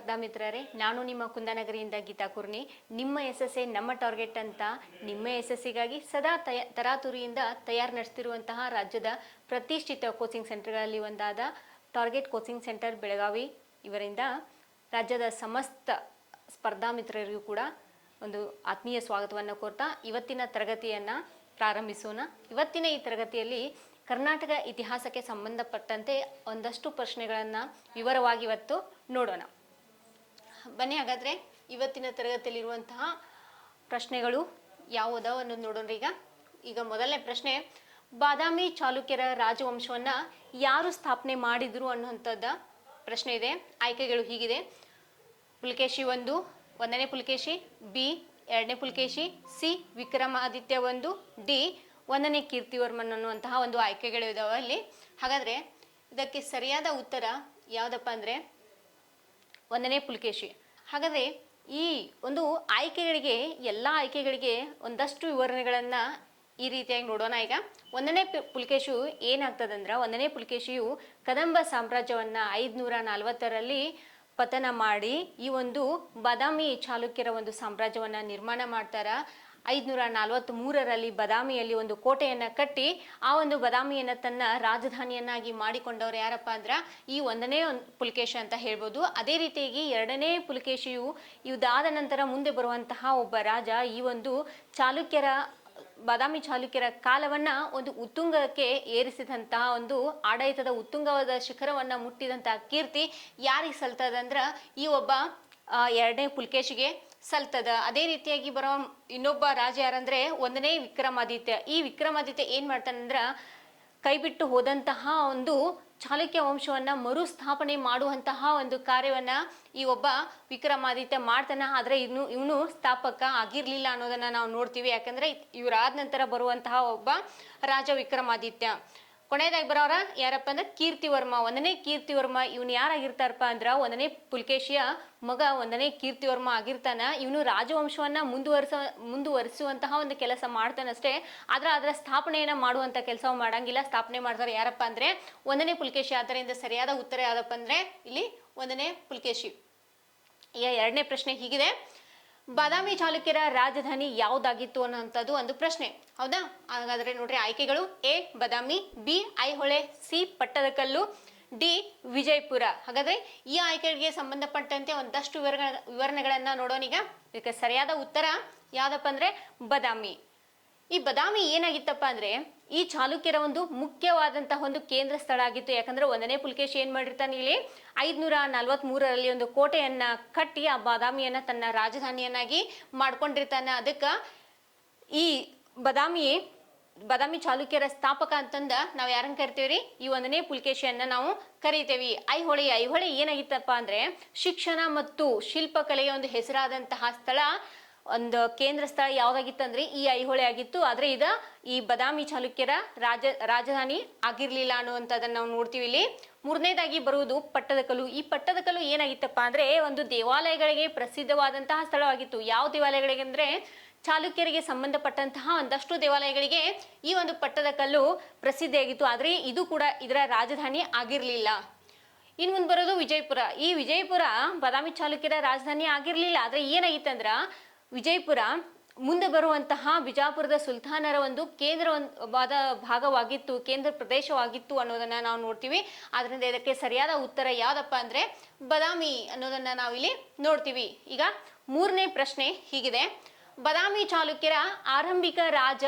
ಸ್ಪರ್ಧಾ ಮಿತ್ರರೇ, ನಾನು ನಿಮ್ಮ ಕುಂದಾನಗರಿಯಿಂದ ಗೀತಾ ಕುರ್ನಿ. ನಿಮ್ಮ ಯಶಸ್ಸೇ ನಮ್ಮ ಟಾರ್ಗೆಟ್ ಅಂತ ನಿಮ್ಮ ಯಶಸ್ಸಿಗಾಗಿ ಸದಾ ತರಾತುರಿಯಿಂದ ತಯಾರು ನಡೆಸ್ತಿರುವಂತಹ ರಾಜ್ಯದ ಪ್ರತಿಷ್ಠಿತ ಕೋಚಿಂಗ್ ಸೆಂಟರ್ಗಳಲ್ಲಿ ಒಂದಾದ ಟಾರ್ಗೆಟ್ ಕೋಚಿಂಗ್ ಸೆಂಟರ್ ಬೆಳಗಾವಿ ಇವರಿಂದ ರಾಜ್ಯದ ಸಮಸ್ತ ಸ್ಪರ್ಧಾ ಮಿತ್ರರಿಗೂ ಕೂಡ ಒಂದು ಆತ್ಮೀಯ ಸ್ವಾಗತವನ್ನು ಕೋರ್ತಾ ಇವತ್ತಿನ ತರಗತಿಯನ್ನು ಪ್ರಾರಂಭಿಸೋಣ. ಇವತ್ತಿನ ಈ ತರಗತಿಯಲ್ಲಿ ಕರ್ನಾಟಕ ಇತಿಹಾಸಕ್ಕೆ ಸಂಬಂಧಪಟ್ಟಂತೆ ಒಂದಷ್ಟು ಪ್ರಶ್ನೆಗಳನ್ನು ವಿವರವಾಗಿ ಇವತ್ತು ನೋಡೋಣ. ಬನ್ನಿ ಹಾಗಾದರೆ ಇವತ್ತಿನ ತರಗತಿಯಲ್ಲಿರುವಂತಹ ಪ್ರಶ್ನೆಗಳು ಯಾವುದೋ ಅನ್ನೋದು ನೋಡೋಣ. ಈಗ ಮೊದಲನೇ ಪ್ರಶ್ನೆ, ಬಾದಾಮಿ ಚಾಲುಕ್ಯರ ರಾಜವಂಶವನ್ನು ಯಾರು ಸ್ಥಾಪನೆ ಮಾಡಿದರು ಅನ್ನುವಂಥದ್ದು ಪ್ರಶ್ನೆ ಇದೆ. ಆಯ್ಕೆಗಳು ಹೀಗಿದೆ: ಪುಲಕೇಶಿ ಒಂದನೇ ಪುಲಕೇಶಿ, ಬಿ ಎರಡನೇ ಪುಲಕೇಶಿ, ಸಿ ವಿಕ್ರಮಾದಿತ್ಯ ಡಿ ಒಂದನೇ ಕೀರ್ತಿವರ್ಮನ್ ಅನ್ನುವಂತಹ ಒಂದು ಆಯ್ಕೆಗಳು ಇದಾವೆ ಅಲ್ಲಿ. ಹಾಗಾದರೆ ಇದಕ್ಕೆ ಸರಿಯಾದ ಉತ್ತರ ಯಾವುದಪ್ಪ ಅಂದರೆ ಒಂದನೇ ಪುಲಕೇಶಿ. ಹಾಗಾದರೆ ಈ ಒಂದು ಆಯ್ಕೆಗಳಿಗೆ ಎಲ್ಲ ಆಯ್ಕೆಗಳಿಗೆ ಒಂದಷ್ಟು ವಿವರಣೆಗಳನ್ನು ಈ ರೀತಿಯಾಗಿ ನೋಡೋಣ. ಈಗ ಒಂದನೇ ಪುಲಕೇಶಿಯು ಏನಾಗ್ತದಂದ್ರೆ, ಒಂದನೇ ಪುಲಕೇಶಿಯು ಕದಂಬ ಸಾಮ್ರಾಜ್ಯವನ್ನು 540ರಲ್ಲಿ ಪತನ ಮಾಡಿ ಈ ಒಂದು ಬಾದಾಮಿ ಚಾಲುಕ್ಯರ ಒಂದು ಸಾಮ್ರಾಜ್ಯವನ್ನು ನಿರ್ಮಾಣ ಮಾಡ್ತಾರೆ. 543ರಲ್ಲಿ ಬಾದಾಮಿಯಲ್ಲಿ ಒಂದು ಕೋಟೆಯನ್ನು ಕಟ್ಟಿ ಆ ಒಂದು ಬಾದಾಮಿಯನ್ನು ತನ್ನ ರಾಜಧಾನಿಯನ್ನಾಗಿ ಮಾಡಿಕೊಂಡವ್ರು ಯಾರಪ್ಪ ಅಂದ್ರೆ ಈ ಒಂದನೇ ಪುಲಕೇಶಿ ಅಂತ ಹೇಳ್ಬೋದು. ಅದೇ ರೀತಿಯಾಗಿ ಎರಡನೇ ಪುಲಕೇಶಿಯು ಇದಾದ ನಂತರ ಮುಂದೆ ಬರುವಂತಹ ಒಬ್ಬ ರಾಜ ಈ ಒಂದು ಬಾದಾಮಿ ಚಾಲುಕ್ಯರ ಕಾಲವನ್ನು ಒಂದು ಉತ್ತುಂಗಕ್ಕೆ ಏರಿಸಿದಂತಹ ಒಂದು ಆಡಳಿತದ ಉತ್ತುಂಗವಾದ ಶಿಖರವನ್ನು ಮುಟ್ಟಿದಂತಹ ಕೀರ್ತಿ ಯಾರಿಗೆ ಸಲ್ತದಂದ್ರೆ ಈ ಒಬ್ಬ ಎರಡನೇ ಪುಲಕೇಶಿಗೆ ಸಲ್ತದ. ಅದೇ ರೀತಿಯಾಗಿ ಬರೋ ಇನ್ನೊಬ್ಬ ರಾಜ ಯಾರಂದ್ರೆ ಒಂದನೇ ವಿಕ್ರಮಾದಿತ್ಯ. ಈ ವಿಕ್ರಮಾದಿತ್ಯ ಏನು ಮಾಡ್ತಾನಂದ್ರೆ ಕೈಬಿಟ್ಟು ಹೋದಂತಹ ಒಂದು ಚಾಲುಕ್ಯ ವಂಶವನ್ನು ಮರುಸ್ಥಾಪನೆ ಮಾಡುವಂತಹ ಒಂದು ಕಾರ್ಯವನ್ನು ಈ ಒಬ್ಬ ವಿಕ್ರಮಾದಿತ್ಯ ಮಾಡ್ತಾನೆ. ಆದರೆ ಇವನು ಸ್ಥಾಪಕ ಆಗಿರಲಿಲ್ಲ ಅನ್ನೋದನ್ನು ನಾವು ನೋಡ್ತೀವಿ. ಯಾಕಂದರೆ ಇವರಾದ ನಂತರ ಬರುವಂತಹ ಒಬ್ಬ ರಾಜ ವಿಕ್ರಮಾದಿತ್ಯ. ಕೊನೆಯದಾಗಿ ಬರೋರ ಯಾರಪ್ಪ ಅಂದ್ರೆ ಕೀರ್ತಿವರ್ಮ, ಒಂದನೇ ಕೀರ್ತಿವರ್ಮ. ಇವನು ಯಾರಾಗಿರ್ತಾರಪ್ಪ ಅಂದ್ರೆ ಒಂದನೇ ಪುಲಕೇಶಿಯ ಮಗ ಒಂದನೇ ಕೀರ್ತಿವರ್ಮ ಆಗಿರ್ತಾನ. ಇವನು ರಾಜವಂಶವನ್ನ ಮುಂದುವರಿಸುವಂತಹ ಒಂದು ಕೆಲಸ ಮಾಡ್ತಾನಷ್ಟೇ, ಆದ್ರೆ ಅದರ ಸ್ಥಾಪನೆಯನ್ನ ಮಾಡುವಂತ ಕೆಲಸ ಮಾಡಂಗಿಲ್ಲ. ಸ್ಥಾಪನೆ ಮಾಡ್ತಾರೆ ಯಾರಪ್ಪ ಅಂದ್ರೆ ಒಂದನೇ ಪುಲಕೇಶಿ. ಆದ್ದರಿಂದ ಸರಿಯಾದ ಉತ್ತರ ಯಾವ್ದಪ್ಪ ಅಂದ್ರೆ ಇಲ್ಲಿ ಒಂದನೇ ಪುಲಕೇಶಿ. ಈಗ ಎರಡನೇ ಪ್ರಶ್ನೆ ಹೀಗಿದೆ: ಬಾದಾಮಿ ಚಾಲುಕ್ಯರ ರಾಜಧಾನಿ ಯಾವುದಾಗಿತ್ತು ಅನ್ನೋಂಥದ್ದು ಒಂದು ಪ್ರಶ್ನೆ. ಹೌದಾ? ಹಾಗಾದ್ರೆ ನೋಡ್ರಿ ಆಯ್ಕೆಗಳು: A Badami, B Aihole, C Pattadakal, D Vijayapura. ಹಾಗಾದ್ರೆ ಈ ಆಯ್ಕೆಗಳಿಗೆ ಸಂಬಂಧಪಟ್ಟಂತೆ ಒಂದಷ್ಟು ವಿವರಣೆಗಳನ್ನ ನೋಡೋಣ. ಈಗ ಇದಕ್ಕೆ ಸರಿಯಾದ ಉತ್ತರ ಯಾವ್ದಪ್ಪ ಅಂದ್ರೆ ಬಾದಾಮಿ. ಈ ಬಾದಾಮಿ ಏನಾಗಿತ್ತಪ್ಪ ಅಂದ್ರೆ ಈ ಚಾಲುಕ್ಯರ ಒಂದು ಮುಖ್ಯವಾದಂತಹ ಒಂದು ಕೇಂದ್ರ ಸ್ಥಳ ಆಗಿತ್ತು. ಯಾಕಂದ್ರೆ ಒಂದನೇ ಪುಲಕೇಶಿ ಏನ್ ಮಾಡಿರ್ತಾನೆ, ಇಲ್ಲಿ 543ರಲ್ಲಿ ಒಂದು ಕೋಟೆಯನ್ನ ಕಟ್ಟಿ ಆ ಬಾದಾಮಿಯನ್ನ ತನ್ನ ರಾಜಧಾನಿಯನ್ನಾಗಿ ಮಾಡ್ಕೊಂಡಿರ್ತಾನೆ. ಅದಕ್ಕೆ ಈ ಬಾದಾಮಿ ಚಾಲುಕ್ಯರ ಸ್ಥಾಪಕ ಅಂತಂದ ನಾವು ಯಾರನ್ನ ಕರಿತೇವ್ರಿ? ಈ ಒಂದನೇ ಪುಲಕೇಶಿಯನ್ನ ನಾವು ಕರಿತೇವಿ. ಐಹೊಳೆ ಏನಾಗಿತ್ತಪ್ಪ ಅಂದ್ರೆ ಶಿಕ್ಷಣ ಮತ್ತು ಶಿಲ್ಪಕಲೆಯ ಒಂದು ಹೆಸರಾದಂತಹ ಸ್ಥಳ, ಒಂದು ಕೇಂದ್ರ ಸ್ಥಳ ಯಾವ್ದಾಗಿತ್ತಂದ್ರೆ ಈ ಐಹೊಳೆ ಆಗಿತ್ತು. ಆದ್ರೆ ಈ ಬಾದಾಮಿ ಚಾಲುಕ್ಯರ ರಾಜಧಾನಿ ಆಗಿರ್ಲಿಲ್ಲ ಅನ್ನುವಂಥದ್ದನ್ನ ನಾವು ನೋಡ್ತೀವಿ ಇಲ್ಲಿ. ಮೂರನೇದಾಗಿ ಬರುವುದು ಪಟ್ಟದಕಲ್ಲು. ಈ ಪಟ್ಟದಕಲ್ಲು ಏನಾಗಿತ್ತಪ್ಪ ಅಂದ್ರೆ ಒಂದು ದೇವಾಲಯಗಳಿಗೆ ಪ್ರಸಿದ್ಧವಾದಂತಹ ಸ್ಥಳವಾಗಿತ್ತು. ಯಾವ ದೇವಾಲಯಗಳಿಗೆ ಅಂದ್ರೆ ಚಾಲುಕ್ಯರಿಗೆ ಸಂಬಂಧಪಟ್ಟಂತಹ ಒಂದಷ್ಟು ದೇವಾಲಯಗಳಿಗೆ ಈ ಒಂದು ಪಟ್ಟದಕಲ್ಲು ಪ್ರಸಿದ್ಧಿಯಾಗಿತ್ತು. ಆದ್ರೆ ಇದು ಕೂಡ ಇದರ ರಾಜಧಾನಿ ಆಗಿರ್ಲಿಲ್ಲ. ಇನ್ನು ಮುಂದೆ ಬರೋದು ವಿಜಯಪುರ. ಈ ವಿಜಯಪುರ ಬಾದಾಮಿ ಚಾಲುಕ್ಯರ ರಾಜಧಾನಿ ಆಗಿರ್ಲಿಲ್ಲ. ಆದ್ರೆ ಏನಾಗಿತ್ತಂದ್ರ ವಿಜಯಪುರ ಮುಂದೆ ಬರುವಂತಹ ಬಿಜಾಪುರದ ಸುಲ್ತಾನರ ಒಂದು ಕೇಂದ್ರವಾದ ಭಾಗವಾಗಿತ್ತು, ಕೇಂದ್ರ ಪ್ರದೇಶವಾಗಿತ್ತು ಅನ್ನೋದನ್ನ ನಾವು ನೋಡ್ತೀವಿ. ಆದ್ರಿಂದ ಇದಕ್ಕೆ ಸರಿಯಾದ ಉತ್ತರ ಯಾವ್ದಪ್ಪ ಅಂದ್ರೆ ಬಾದಾಮಿ ಅನ್ನೋದನ್ನ ನಾವಿಲ್ಲಿ ನೋಡ್ತೀವಿ. ಈಗ ಮೂರನೇ ಪ್ರಶ್ನೆ ಹೀಗಿದೆ: ಬಾದಾಮಿ ಚಾಲುಕ್ಯರ ಆರಂಭಿಕ ರಾಜ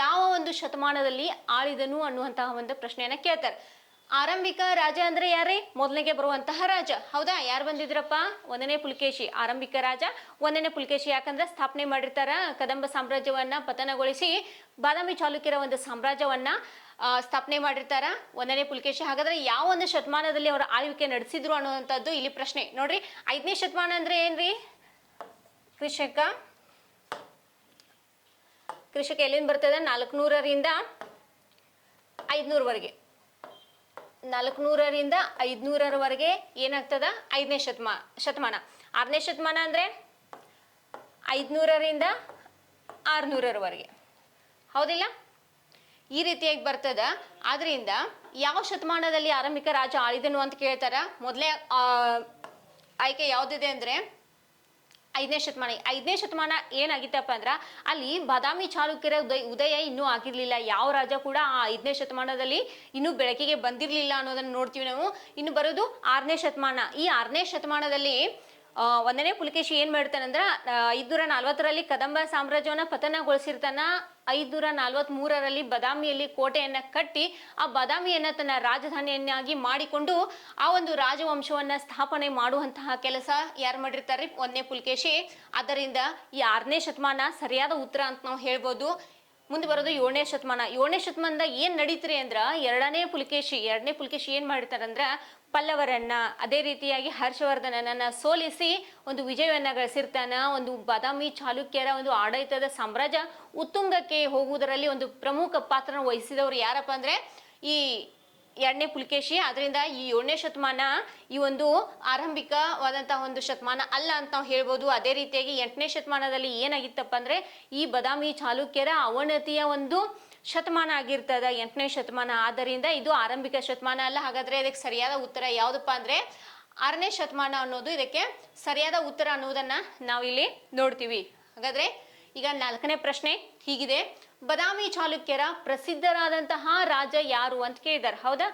ಯಾವ ಒಂದು ಶತಮಾನದಲ್ಲಿ ಆಳಿದನು ಅನ್ನುವಂತಹ ಒಂದು ಪ್ರಶ್ನೆಯನ್ನ ಕೇಳ್ತಾರೆ. ಆರಂಭಿಕ ರಾಜ ಅಂದ್ರೆ ಯಾರೇ? ಮೊದಲಿಗೆ ಬರುವಂತಹ ರಾಜ. ಹೌದಾ? ಯಾರು ಬಂದಿದ್ರಪ್ಪ? ಒಂದನೇ ಪುಲಕೇಶಿ ಆರಂಭಿಕ ರಾಜ ಒಂದನೇ ಪುಲಕೇಶಿ. ಯಾಕಂದ್ರೆ ಸ್ಥಾಪನೆ ಮಾಡಿರ್ತಾರ ಕದಂಬ ಸಾಮ್ರಾಜ್ಯವನ್ನ ಪತನಗೊಳಿಸಿ ಬಾದಾಮಿ ಚಾಲುಕ್ಯರ ಒಂದು ಸಾಮ್ರಾಜ್ಯವನ್ನ ಸ್ಥಾಪನೆ ಮಾಡಿರ್ತಾರ ಒಂದನೇ ಪುಲಕೇಶಿ. ಹಾಗಾದ್ರೆ ಯಾವ ಒಂದು ಶತಮಾನದಲ್ಲಿ ಅವರ ಆಳ್ವಿಕೆ ನಡೆಸಿದ್ರು ಅನ್ನುವಂಥದ್ದು ಇಲ್ಲಿ ಪ್ರಶ್ನೆ. ನೋಡ್ರಿ, 5ನೇ ಶತಮಾನ ಅಂದ್ರೆ ಏನ್ರಿ? ಕೃಷಿಕ ಎಲ್ಲಿಂದ ಬರ್ತದೆ? 400ರಿಂದ 500ರವರೆಗೆ. 400ರಿಂದ 500ರವರೆಗೆ ಏನಾಗ್ತದ? 5ನೇ ಶತಮಾನ. 6ನೇ ಶತಮಾನ ಅಂದ್ರೆ 500ರಿಂದ 600ರವರೆಗೆ. ಹೌದಿಲ್ಲ? ಈ ರೀತಿಯಾಗಿ ಬರ್ತದ. ಆದ್ರಿಂದ ಯಾವ ಶತಮಾನದಲ್ಲಿ ಆರಂಭಿಕ ರಾಜ ಆಳಿದನು ಅಂತ ಕೇಳ್ತಾರ. ಮೊದಲೇ ಆಯ್ಕೆ ಯಾವ್ದಿದೆ ಅಂದ್ರೆ 5ನೇ ಶತಮಾನ. 5ನೇ ಶತಮಾನ ಏನಾಗಿತ್ತಪ್ಪ ಅಂದ್ರ ಅಲ್ಲಿ ಬಾದಾಮಿ ಚಾಲುಕ್ಯರ ಉದಯ ಇನ್ನೂ ಆಗಿರ್ಲಿಲ್ಲ. ಯಾವ ರಾಜ ಕೂಡ ಆ 5ನೇ ಶತಮಾನದಲ್ಲಿ ಇನ್ನೂ ಬೆಳಕಿಗೆ ಬಂದಿರ್ಲಿಲ್ಲ ಅನ್ನೋದನ್ನ ನೋಡ್ತೀವಿ ನಾವು. ಇನ್ನು ಬರೋದು 6ನೇ ಶತಮಾನ. ಈ 6ನೇ ಶತಮಾನದಲ್ಲಿ 1ನೇ ಪುಲಕೇಶಿ ಏನ್ ಮಾಡ್ತಾನಂದ್ರ 540ರಲ್ಲಿ ಕದಂಬ ಸಾಮ್ರಾಜ್ಯವನ್ನ ಪತನಗೊಳಿಸಿರ್ತಾನ. 543ರಲ್ಲಿ ಬಾದಾಮಿಯಲ್ಲಿ ಕೋಟೆಯನ್ನ ಕಟ್ಟಿ ಆ ಬಾದಾಮಿಯನ್ನ ತನ್ನ ರಾಜಧಾನಿಯನ್ನಾಗಿ ಮಾಡಿಕೊಂಡು ಆ ಒಂದು ರಾಜವಂಶವನ್ನ ಸ್ಥಾಪನೆ ಮಾಡುವಂತಹ ಕೆಲಸ ಯಾರು ಮಾಡಿರ್ತಾರೆ? 1ನೇ ಪುಲಕೇಶಿ. ಆದ್ದರಿಂದ ಈ 6ನೇ ಶತಮಾನ ಸರಿಯಾದ ಉತ್ತರ ಅಂತ ನಾವು ಹೇಳ್ಬೋದು. ಮುಂದೆ ಬರೋದು 7ನೇ ಶತಮಾನ. 7ನೇ ಶತಮಾನದ ಏನ್ ನಡೀತ್ರಿ ಅಂದ್ರ ಎರಡನೇ ಪುಲಕೇಶಿ ಏನ್ ಮಾಡಿರ್ತಾರಂದ್ರ ಪಲ್ಲವರನ್ನ ಅದೇ ರೀತಿಯಾಗಿ ಹರ್ಷವರ್ಧನನನ್ನ ಸೋಲಿಸಿ ಒಂದು ವಿಜಯವನ್ನ ಗಳಿಸಿರ್ತಾನ. ಒಂದು ಬಾದಾಮಿ ಚಾಲುಕ್ಯರ ಒಂದು ಆಡಳಿತದ ಸಾಮ್ರಾಜ್ಯ ಉತ್ತುಂಗಕ್ಕೆ ಹೋಗುವುದರಲ್ಲಿ ಒಂದು ಪ್ರಮುಖ ಪಾತ್ರ ವಹಿಸಿದವರು ಯಾರಪ್ಪ ಅಂದ್ರೆ ಈ 2ನೇ ಪುಲಕೇಶಿ. ಅದರಿಂದ ಈ 7ನೇ ಶತಮಾನ ಈ ಒಂದು ಆರಂಭಿಕವಾದಂತಹ ಒಂದು ಶತಮಾನ ಅಲ್ಲ ಅಂತ ನಾವು ಹೇಳ್ಬೋದು. ಅದೇ ರೀತಿಯಾಗಿ 8ನೇ ಶತಮಾನದಲ್ಲಿ ಏನಾಗಿತ್ತಪ್ಪ ಅಂದ್ರೆ ಈ ಬಾದಾಮಿ ಚಾಲುಕ್ಯರ ಅವನತಿಯ ಒಂದು ಶತಮಾನ ಆಗಿರ್ತದ 8ನೇ ಶತಮಾನ. ಆದ್ದರಿಂದ ಇದು ಆರಂಭಿಕ ಶತಮಾನ ಅಲ್ಲ. ಹಾಗಾದ್ರೆ ಇದಕ್ಕೆ ಸರಿಯಾದ ಉತ್ತರ ಯಾವ್ದಪ್ಪ ಅಂದ್ರೆ 6ನೇ ಶತಮಾನ ಅನ್ನೋದು ಇದಕ್ಕೆ ಸರಿಯಾದ ಉತ್ತರ ಅನ್ನೋದನ್ನ ನಾವಿಲ್ಲಿ ನೋಡ್ತೀವಿ. ಹಾಗಾದ್ರೆ ಈಗ 4ನೇ ಪ್ರಶ್ನೆ ಹೀಗಿದೆ: ಬಾದಾಮಿ ಚಾಲುಕ್ಯರ ಪ್ರಸಿದ್ಧರಾದಂತಹ ರಾಜ ಯಾರು ಅಂತ ಕೇಳಿದಾರೆ. ಹೌದಾ?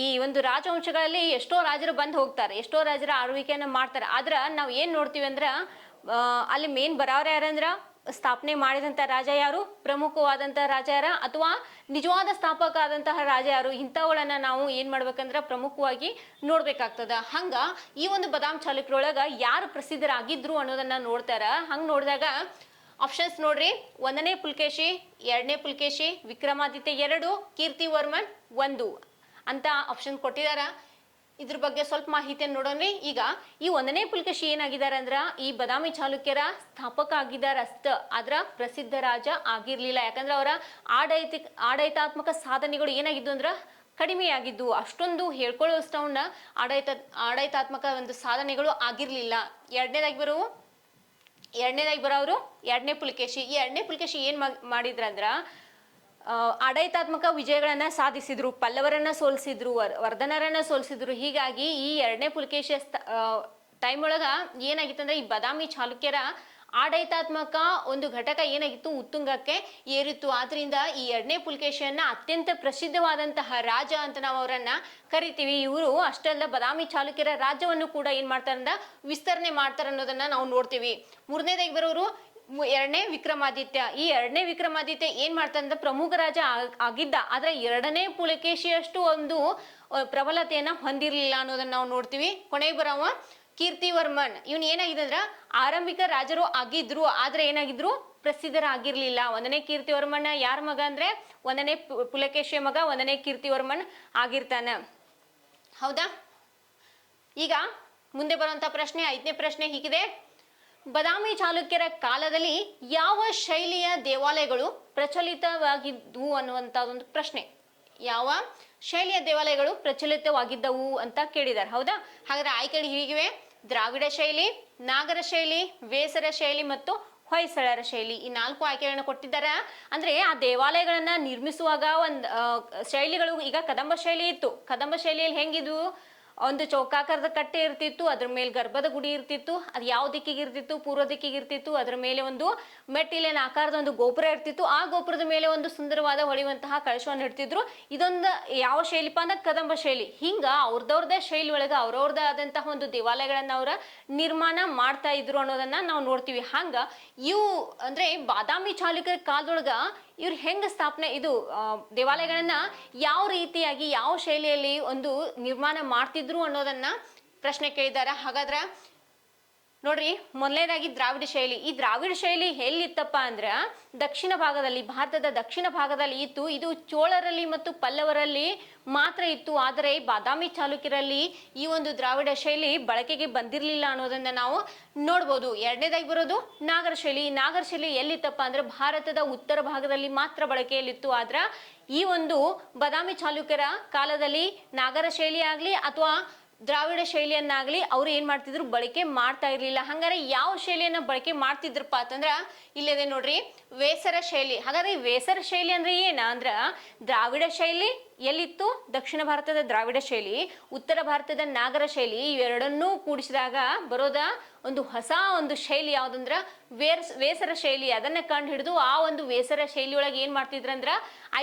ಈ ಒಂದು ರಾಜವಂಶಗಳಲ್ಲಿ ಎಷ್ಟೋ ರಾಜರು ಬಂದು ಹೋಗ್ತಾರೆ, ಎಷ್ಟೋ ರಾಜರ ಆಳ್ವಿಕೆಯನ್ನ ಮಾಡ್ತಾರೆ. ಆದ್ರ ನಾವ್ ಏನ್ ನೋಡ್ತೀವಿ ಅಂದ್ರ ಅಲ್ಲಿ ಮೇನ್ ಬರೋರು ಯಾರಂದ್ರ ಸ್ಥಾಪನೆ ಮಾಡಿದಂತ ರಾಜ ಯಾರು, ಪ್ರಮುಖವಾದಂತ ರಾಜ ಯಾರ, ಅಥವಾ ನಿಜವಾದ ಸ್ಥಾಪಕ ಆದಂತಹ ರಾಜ ಯಾರು, ಇಂಥವುಗಳನ್ನ ನಾವು ಏನ್ ಮಾಡ್ಬೇಕಂದ್ರ ಪ್ರಮುಖವಾಗಿ ನೋಡ್ಬೇಕಾಗ್ತದ. ಹಂಗ ಈ ಒಂದು ಬಾದಾಮಿ ಚಾಲುಕ್ಯರೊಳಗ ಯಾರು ಪ್ರಸಿದ್ಧರಾಗಿದ್ರು ಅನ್ನೋದನ್ನ ನೋಡ್ತಾರ. ಹಂಗ ನೋಡಿದಾಗ ಆಪ್ಷನ್ಸ್ ನೋಡ್ರಿ: 1ನೇ ಪುಲಕೇಶಿ, 2ನೇ ಪುಲಕೇಶಿ, ವಿಕ್ರಮಾದಿತ್ಯ 2, ಕೀರ್ತಿವರ್ಮನ್ 1 ಅಂತ ಆಪ್ಷನ್ ಕೊಟ್ಟಿದಾರ. ಇದ್ರ ಬಗ್ಗೆ ಸ್ವಲ್ಪ ಮಾಹಿತಿಯನ್ನು ನೋಡೋಣ್ರಿ. ಈಗ ಈ 1ನೇ ಪುಲಕೇಶಿ ಏನಾಗಿದ್ದಾರೆ ಅಂದ್ರ ಈ ಬಾದಾಮಿ ಚಾಲುಕ್ಯರ ಸ್ಥಾಪಕ ಆಗಿದ್ದಾರೆ ಅಷ್ಟ, ಆದ್ರ ಪ್ರಸಿದ್ಧ ರಾಜ ಆಗಿರ್ಲಿಲ್ಲ. ಯಾಕಂದ್ರೆ ಅವರ ಆಡಳಿತಾತ್ಮಕ ಸಾಧನೆಗಳು ಏನಾಗಿದ್ದು ಅಂದ್ರ ಕಡಿಮೆ ಆಗಿದ್ದು. ಅಷ್ಟೊಂದು ಹೇಳ್ಕೊಳ್ಳೋಷ್ಟವನ್ನ ಆಡಳಿತಾತ್ಮಕ ಒಂದು ಸಾಧನೆಗಳು ಆಗಿರ್ಲಿಲ್ಲ. ಎರಡನೇದಾಗಿ ಬರೋರು 2ನೇ ಪುಲಕೇಶಿ. ಈ 2ನೇ ಪುಲಕೇಶಿ ಏನ್ ಮಾಡಿದ್ರಂದ್ರ ಆಡಳಿತಾತ್ಮಕ ವಿಜಯಗಳನ್ನ ಸಾಧಿಸಿದ್ರು, ಪಲ್ಲವರನ್ನ ಸೋಲಿಸಿದ್ರು, ವರ್ಧನರನ್ನ ಸೋಲಿಸಿದ್ರು. ಹೀಗಾಗಿ ಈ 2ನೇ ಪುಲಕೇಶಿಯ ಟೈಮ್ ಒಳಗ ಏನಾಗಿತ್ತಂದ್ರೆ ಈ ಬಾದಾಮಿ ಚಾಲುಕ್ಯರ ಆಡಳಿತಾತ್ಮಕ ಒಂದು ಘಟಕ ಏನಾಗಿತ್ತು, ಉತ್ತುಂಗಕ್ಕೆ ಏರಿತ್ತು. ಆದ್ರಿಂದ ಈ 2ನೇ ಪುಲಕೇಶಿಯನ್ನ ಅತ್ಯಂತ ಪ್ರಸಿದ್ಧವಾದಂತಹ ರಾಜ ಅಂತ ನಾವು ಅವರನ್ನ ಕರಿತೀವಿ. ಇವರು ಅಷ್ಟೆಲ್ಲ ಬಾದಾಮಿ ಚಾಲುಕ್ಯರ ರಾಜ್ಯವನ್ನು ಕೂಡ ಏನ್ ಮಾಡ್ತಾರಂದ್ರ ವಿಸ್ತರಣೆ ಮಾಡ್ತಾರ ಅನ್ನೋದನ್ನ ನಾವು ನೋಡ್ತೀವಿ. 3ನೇದಾಗಿ ಬರೋರು 2ನೇ ವಿಕ್ರಮಾದಿತ್ಯ. ಈ 2ನೇ ವಿಕ್ರಮಾದಿತ್ಯ ಏನ್ ಮಾಡ್ತಾರಂದ್ರ ಪ್ರಮುಖ ರಾಜ ಆಗಿದ್ದ, ಆದ್ರೆ 2ನೇ ಪುಲಕೇಶಿಯಷ್ಟು ಒಂದು ಪ್ರಬಲತೆಯನ್ನ ಹೊಂದಿರ್ಲಿಲ್ಲ ಅನ್ನೋದನ್ನ ನಾವು ನೋಡ್ತೀವಿ. ಕೊನೆಗೆ ಬರವ ಕೀರ್ತಿವರ್ಮನ್. ಇವನ್ ಏನಾಗಿದೆ ಅಂದ್ರ ಆರಂಭಿಕ ರಾಜರು ಆಗಿದ್ರು, ಆದ್ರೆ ಏನಾಗಿದ್ರು ಪ್ರಸಿದ್ಧರಾಗಿರ್ಲಿಲ್ಲ. 1ನೇ ಕೀರ್ತಿವರ್ಮನ್ ಯಾರ ಮಗ ಅಂದ್ರೆ 1ನೇ ಪುಲಕೇಶಿಯ ಮಗ 1ನೇ ಕೀರ್ತಿವರ್ಮನ್ ಆಗಿರ್ತಾನ. ಹೌದಾ? ಈಗ ಮುಂದೆ ಬರುವಂತ ಪ್ರಶ್ನೆ 5ನೇ ಪ್ರಶ್ನೆ ಹೀಗಿದೆ: ಬಾದಾಮಿ ಚಾಲುಕ್ಯರ ಕಾಲದಲ್ಲಿ ಯಾವ ಶೈಲಿಯ ದೇವಾಲಯಗಳು ಪ್ರಚಲಿತವಾಗಿದ್ವು ಅನ್ನುವಂತ ಒಂದು ಪ್ರಶ್ನೆ. ಯಾವ ಶೈಲಿಯ ದೇವಾಲಯಗಳು ಪ್ರಚಲಿತವಾಗಿದ್ದವು ಅಂತ ಕೇಳಿದ್ದಾರೆ. ಹೌದಾ? ಹಾಗಾದ್ರೆ ಆಯ್ಕೆಗಳು ಹೀಗಿವೆ: ದ್ರಾವಿಡ ಶೈಲಿ, ನಾಗರ ಶೈಲಿ, ವೇಸರ ಶೈಲಿ ಮತ್ತು ಹೊಯ್ಸಳರ ಶೈಲಿ. ಈ 4 ಆಯ್ಕೆಗಳನ್ನ ಕೊಟ್ಟಿದ್ದಾರೆ. ಅಂದ್ರೆ ಆ ದೇವಾಲಯಗಳನ್ನ ನಿರ್ಮಿಸುವಾಗ ಒಂದು ಶೈಲಿಗಳು, ಈಗ ಕದಂಬ ಶೈಲಿ ಇತ್ತು. ಕದಂಬ ಶೈಲಿಯಲ್ಲಿ ಹೆಂಗಿದ್ವು? ಒಂದು ಚೌಕಾಕಾರದ ಕಟ್ಟೆ ಇರ್ತಿತ್ತು, ಅದ್ರ ಮೇಲೆ ಗರ್ಭದ ಗುಡಿ ಇರ್ತಿತ್ತು. ಅದು ಯಾವ ದಿಕ್ಕಿಗೆ ಇರ್ತಿತ್ತು? ಪೂರ್ವ ದಿಕ್ಕಿಗೆ ಇರ್ತಿತ್ತು. ಅದ್ರ ಮೇಲೆ ಒಂದು ಮೆಟ್ಟಿಲಿನ ಆಕಾರದ ಒಂದು ಗೋಪುರ ಇರ್ತಿತ್ತು. ಆ ಗೋಪುರದ ಮೇಲೆ ಒಂದು ಸುಂದರವಾದ ಹೊಳೆಯುವಂತಹ ಕಳಶವನ್ನು ಇಡ್ತಿದ್ರು. ಇದೊಂದು ಯಾವ ಶೈಲಿಪ ಅಂದ್ರೆ ಕದಂಬ ಶೈಲಿ. ಹಿಂಗ ಅವ್ರದವ್ರದೇ ಶೈಲಿ ಒಳಗ ಅವ್ರವ್ರದೇ ಆದಂತಹ ಒಂದು ದೇವಾಲಯಗಳನ್ನ ಅವರ ನಿರ್ಮಾಣ ಮಾಡ್ತಾ ಇದ್ರು ಅನ್ನೋದನ್ನ ನಾವು ನೋಡ್ತೀವಿ. ಹಂಗ ಇವು ಅಂದ್ರೆ ಬಾದಾಮಿ ಚಾಲುಕ್ಯರ ಕಾಲದೊಳಗ ಇವ್ರು ಹೆಂಗ ಸ್ಥಾಪನೆ ದೇವಾಲಯಗಳನ್ನ ಯಾವ ರೀತಿಯಾಗಿ ಯಾವ ಶೈಲಿಯಲ್ಲಿ ಒಂದು ನಿರ್ಮಾಣ ಮಾಡ್ತಿದ್ರು ಅನ್ನೋದನ್ನ ಪ್ರಶ್ನೆ ಕೇಳಿದಾರ. ಹಾಗಾದ್ರ ನೋಡ್ರಿ, ಮೊದಲನೇದಾಗಿ ದ್ರಾವಿಡ ಶೈಲಿ. ಈ ದ್ರಾವಿಡ ಶೈಲಿ ಎಲ್ಲಿತ್ತಪ್ಪ ಅಂದ್ರ ದಕ್ಷಿಣ ಭಾಗದಲ್ಲಿ, ಭಾರತದ ದಕ್ಷಿಣ ಭಾಗದಲ್ಲಿ ಇತ್ತು. ಇದು ಚೋಳರಲ್ಲಿ ಮತ್ತು ಪಲ್ಲವರಲ್ಲಿ ಮಾತ್ರ ಇತ್ತು. ಆದರೆ ಬಾದಾಮಿ ಚಾಲುಕ್ಯರಲ್ಲಿ ಈ ಒಂದು ದ್ರಾವಿಡ ಶೈಲಿ ಬಳಕೆಗೆ ಬಂದಿರಲಿಲ್ಲ ಅನ್ನೋದನ್ನ ನಾವು ನೋಡ್ಬೋದು. ಎರಡನೇದಾಗಿ ಬರೋದು ನಾಗರ ಶೈಲಿ. ಈ ನಾಗರ ಶೈಲಿ ಎಲ್ಲಿತ್ತಪ್ಪ ಅಂದ್ರೆ ಭಾರತದ ಉತ್ತರ ಭಾಗದಲ್ಲಿ ಮಾತ್ರ ಬಳಕೆಯಲ್ಲಿತ್ತು. ಆದ್ರ ಈ ಒಂದು ಬಾದಾಮಿ ಚಾಲುಕ್ಯರ ಕಾಲದಲ್ಲಿ ನಾಗರ ಶೈಲಿ ಆಗ್ಲಿ ಅಥವಾ ದ್ರಾವಿಡ ಶೈಲಿಯನ್ನಾಗ್ಲಿ ಅವ್ರು ಏನ್ ಮಾಡ್ತಿದ್ರು, ಬಳಕೆ ಮಾಡ್ತಾ ಇರ್ಲಿಲ್ಲ. ಹಂಗಾರೆ ಯಾವ ಶೈಲಿಯನ್ನ ಬಳಕೆ ಮಾಡ್ತಿದ್ರಪ್ಪ ಅಂತಂದ್ರ ಇಲ್ಲಿದೆ ನೋಡ್ರಿ: ವೇಸರ ಶೈಲಿ. ಹಾಗಾದ್ರೆ ಈ ವೇಸರ ಶೈಲಿ ಅಂದ್ರೆ ಏನ ಅಂದ್ರ ದ್ರಾವಿಡ ಶೈಲಿ ಎಲ್ಲಿತ್ತು? ದಕ್ಷಿಣ ಭಾರತದ ದ್ರಾವಿಡ ಶೈಲಿ, ಉತ್ತರ ಭಾರತದ ನಾಗರ ಶೈಲಿ, ಇವೆರಡನ್ನೂ ಕೂಡಿಸಿದಾಗ ಬರೋದ ಒಂದು ಹೊಸ ಒಂದು ಶೈಲಿ ಯಾವ್ದಂದ್ರ ವೇಸರ ಶೈಲಿ. ಅದನ್ನ ಕಂಡು ಹಿಡಿದು ಆ ಒಂದು ವೇಸರ ಶೈಲಿ ಒಳಗೆ ಏನ್ ಮಾಡ್ತಿದ್ರಂದ್ರ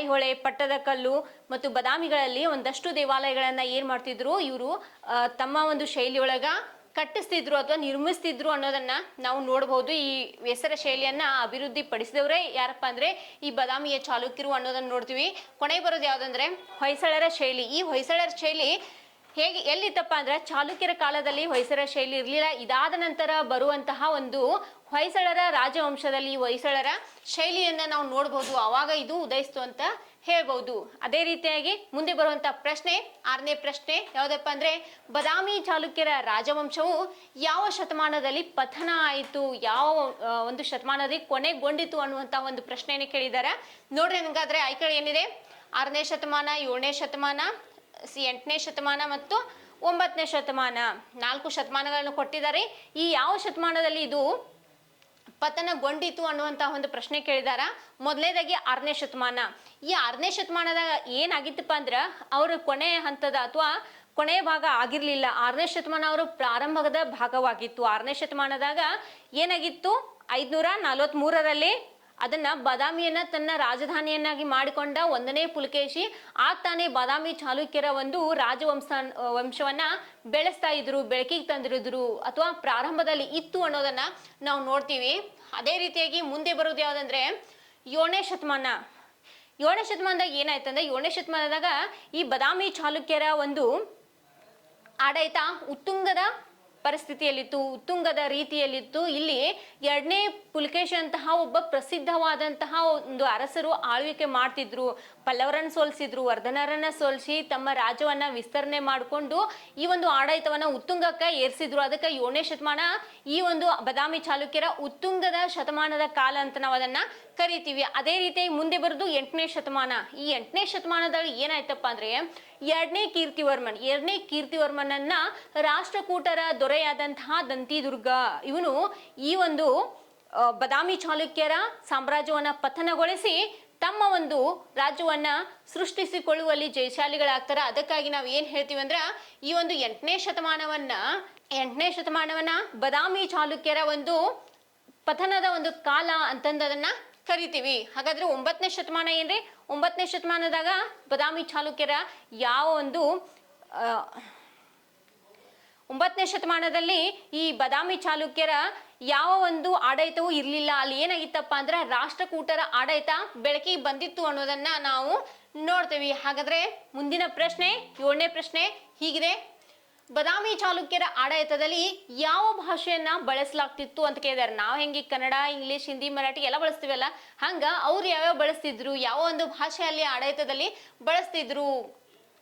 ಐಹೊಳೆ, ಪಟ್ಟದಕಲ್ಲು ಮತ್ತು ಬದಾಮಿಗಳಲ್ಲಿ ಒಂದಷ್ಟು ದೇವಾಲಯಗಳನ್ನ ಏನ್ ಮಾಡ್ತಿದ್ರು ಇವರು ತಮ್ಮ ಒಂದು ಶೈಲಿ ಒಳಗ ಕಟ್ಟಿಸ್ತಿದ್ರು ಅಥವಾ ನಿರ್ಮಿಸ್ತಿದ್ರು ಅನ್ನೋದನ್ನ ನಾವು ನೋಡಬಹುದು. ಈ ವೇಸರ ಶೈಲಿಯನ್ನ ಅಭಿವೃದ್ಧಿ ಪಡಿಸಿದವರೇ ಯಾರಪ್ಪ ಅಂದ್ರೆ ಈ ಬದಾಮಿಯ ಚಾಲುಕ್ಯರು ಅನ್ನೋದನ್ನ ನೋಡ್ತೀವಿ. ಕೊನೆ ಬರೋದು ಯಾವ್ದಂದ್ರೆ ಹೊಯ್ಸಳರ ಶೈಲಿ. ಈ ಹೊಯ್ಸಳರ ಶೈಲಿ ಹೇಗೆ ಎಲ್ಲಿತ್ತಪ್ಪ ಅಂದ್ರೆ ಚಾಲುಕ್ಯರ ಕಾಲದಲ್ಲಿ ಹೊಯ್ಸಳ ಶೈಲಿ ಇರಲಿಲ್ಲ. ಇದಾದ ನಂತರ ಬರುವಂತಹ ಒಂದು ಹೊಯ್ಸಳರ ರಾಜವಂಶದಲ್ಲಿ ಹೊಯ್ಸಳರ ಶೈಲಿಯನ್ನ ನಾವು ನೋಡಬಹುದು. ಅವಾಗ ಇದು ಉದಯಿಸ್ತು ಅಂತ ಹೇಳ್ಬಹುದು. ಅದೇ ರೀತಿಯಾಗಿ ಮುಂದೆ ಬರುವಂತ ಪ್ರಶ್ನೆ, 6ನೇ ಪ್ರಶ್ನೆ ಯಾವ್ದಪ್ಪ ಅಂದ್ರೆ ಬದಾಮಿ ಚಾಲುಕ್ಯರ ರಾಜವಂಶವು ಯಾವ ಶತಮಾನದಲ್ಲಿ ಪತನ ಆಯಿತು, ಯಾವ ಒಂದು ಶತಮಾನದಲ್ಲಿ ಕೊನೆಗೊಂಡಿತು ಅನ್ನುವಂತ ಒಂದು ಪ್ರಶ್ನೆಯನ್ನು ಕೇಳಿದ್ದಾರೆ. ನೋಡ್ರಿ ಹಂಗಾದ್ರೆ ಆಯ್ಕೆ ಏನಿದೆ? 6ನೇ ಶತಮಾನ, 7ನೇ ಶತಮಾನ, 8ನೇ ಶತಮಾನ ಮತ್ತು 9ನೇ ಶತಮಾನ. 4 ಶತಮಾನಗಳನ್ನು ಕೊಟ್ಟಿದ್ದಾರೆ. ಈ ಯಾವ ಶತಮಾನದಲ್ಲಿ ಇದು ಪತನಗೊಂಡಿತು ಅನ್ನುವಂತಹ ಒಂದು ಪ್ರಶ್ನೆ ಕೇಳಿದಾರ. ಮೊದಲನೇದಾಗಿ 6ನೇ ಶತಮಾನ. ಈ 6ನೇ ಶತಮಾನದಾಗ ಏನಾಗಿತ್ತಪ್ಪ ಅಂದ್ರ ಅವ್ರ ಕೊನೆ ಹಂತದ ಅಥವಾ ಕೊನೆಯ ಭಾಗ ಆಗಿರ್ಲಿಲ್ಲ. 6ನೇ ಶತಮಾನ ಅವರು ಪ್ರಾರಂಭದ ಭಾಗವಾಗಿತ್ತು. 6ನೇ ಶತಮಾನದಾಗ ಏನಾಗಿತ್ತು? 543ರಲ್ಲಿ ಅದನ್ನ ಬಾದಾಮಿಯನ್ನ ತನ್ನ ರಾಜಧಾನಿಯನ್ನಾಗಿ ಮಾಡಿಕೊಂಡ 1ನೇ ಪುಲಕೇಶಿ ತಾನೇ ಬಾದಾಮಿ ಚಾಲುಕ್ಯರ ಒಂದು ವಂಶವನ್ನ ಬೆಳೆಸ್ತಾ ಇದ್ರು, ಬೆಳಕಿಗೆ ತಂದಿರಿದ್ರು ಅಥವಾ ಪ್ರಾರಂಭದಲ್ಲಿ ಇತ್ತು ಅನ್ನೋದನ್ನ ನಾವು ನೋಡ್ತೀವಿ. ಅದೇ ರೀತಿಯಾಗಿ ಮುಂದೆ ಬರೋದು ಯಾವ್ದಂದ್ರೆ 7ನೇ ಶತಮಾನ. 7ನೇ ಶತಮಾನದಾಗ ಏನಾಯ್ತಂದ್ರೆ 7ನೇ ಶತಮಾನದಾಗ ಈ ಬಾದಾಮಿ ಚಾಲುಕ್ಯರ ಒಂದು ಆಡಳಿತ ಉತ್ತುಂಗದ ಪರಿಸ್ಥಿತಿಯಲ್ಲಿತ್ತು, ಉತ್ತುಂಗದ ರೀತಿಯಲ್ಲಿತ್ತು. ಇಲ್ಲಿ 2ನೇ ಪುಲಕೇಶಿ ಅಂತಹ ಒಬ್ಬ ಪ್ರಸಿದ್ಧವಾದಂತಹ ಒಂದು ಅರಸರು ಆಳ್ವಿಕೆ ಮಾಡ್ತಿದ್ರು. ಪಲ್ಲವರನ್ನ ಸೋಲಿಸಿದ್ರು, ವರ್ಧನರನ್ನ ಸೋಲಿಸಿ ತಮ್ಮ ರಾಜ್ಯವನ್ನ ವಿಸ್ತರಣೆ ಮಾಡಿಕೊಂಡು ಈ ಒಂದು ಆಡಳಿತವನ್ನ ಉತ್ತುಂಗಕ್ಕೆ ಏರಿಸಿದ್ರು. ಅದಕ್ಕೆ 7ನೇ ಶತಮಾನ ಈ ಒಂದು ಬಾದಾಮಿ ಚಾಲುಕ್ಯರ ಉತ್ತುಂಗದ ಶತಮಾನದ ಕಾಲ ಅಂತ ನಾವು ಅದನ್ನ ಕರಿತೀವಿ. ಅದೇ ರೀತಿ ಮುಂದೆ ಬರೋದು 8ನೇ ಶತಮಾನ. ಈ 8ನೇ ಶತಮಾನದಲ್ಲಿ ಏನಾಯ್ತಪ್ಪ ಅಂದ್ರೆ 2ನೇ ಕೀರ್ತಿವರ್ಮನನ್ನ ರಾಷ್ಟ್ರಕೂಟರ ದೊರೆಯಾದಂತಹ ದಂತಿದುರ್ಗ ಇವನು ಈ ಒಂದು ಬಾದಾಮಿ ಚಾಲುಕ್ಯರ ಸಾಮ್ರಾಜ್ಯವನ್ನ ಪತನಗೊಳಿಸಿ ತಮ್ಮ ಒಂದು ರಾಜ್ಯವನ್ನ ಸೃಷ್ಟಿಸಿಕೊಳ್ಳುವಲ್ಲಿ ಜಯಶಾಲಿಗಳಾಗ್ತಾರ. ಅದಕ್ಕಾಗಿ ನಾವು ಏನ್ ಹೇಳ್ತೀವಿ ಅಂದ್ರ ಈ ಒಂದು 8ನೇ ಶತಮಾನವನ್ನ ಬಾದಾಮಿ ಚಾಲುಕ್ಯರ ಒಂದು ಪತನದ ಒಂದು ಕಾಲ ಅಂತಂದದನ್ನ ಕರಿತೀವಿ. ಹಾಗಾದ್ರೆ 9ನೇ ಶತಮಾನ ಏನ್ರಿ? 9ನೇ ಶತಮಾನದಾಗ ಬಾದಾಮಿ ಚಾಲುಕ್ಯರ ಯಾವ ಒಂದು 9ನೇ ಶತಮಾನದಲ್ಲಿ ಈ ಬಾದಾಮಿ ಚಾಲುಕ್ಯರ ಯಾವ ಒಂದು ಆಡಳಿತವೂ ಇರ್ಲಿಲ್ಲ. ಅಲ್ಲಿ ಏನಾಗಿತ್ತಪ್ಪ ಅಂದ್ರೆ ರಾಷ್ಟ್ರಕೂಟರ ಆಡಳಿತ ಬೆಳಕಿಗೆ ಬಂದಿತ್ತು ಅನ್ನೋದನ್ನ ನಾವು ನೋಡ್ತೇವೆ. ಹಾಗಾದ್ರೆ ಮುಂದಿನ ಪ್ರಶ್ನೆ 7ನೇ ಪ್ರಶ್ನೆ ಹೀಗಿದೆ: ಬಾದಾಮಿ ಚಾಲುಕ್ಯರ ಆಡಳಿತದಲ್ಲಿ ಯಾವ ಭಾಷೆಯನ್ನ ಬಳಸಲಾಗ್ತಿತ್ತು ಅಂತ ಕೇಳಿದಾರೆ. ನಾವು ಹೆಂಗೆ ಕನ್ನಡ, ಇಂಗ್ಲಿಷ್, ಹಿಂದಿ, ಮರಾಠಿ ಎಲ್ಲ ಬಳಸ್ತೀವಲ್ಲ, ಹಂಗ ಅವ್ರು ಯಾವ್ಯಾವ ಬಳಸ್ತಿದ್ರು, ಯಾವ ಒಂದು ಭಾಷೆಯಲ್ಲಿ ಆಡಳಿತದಲ್ಲಿ ಬಳಸ್ತಿದ್ರು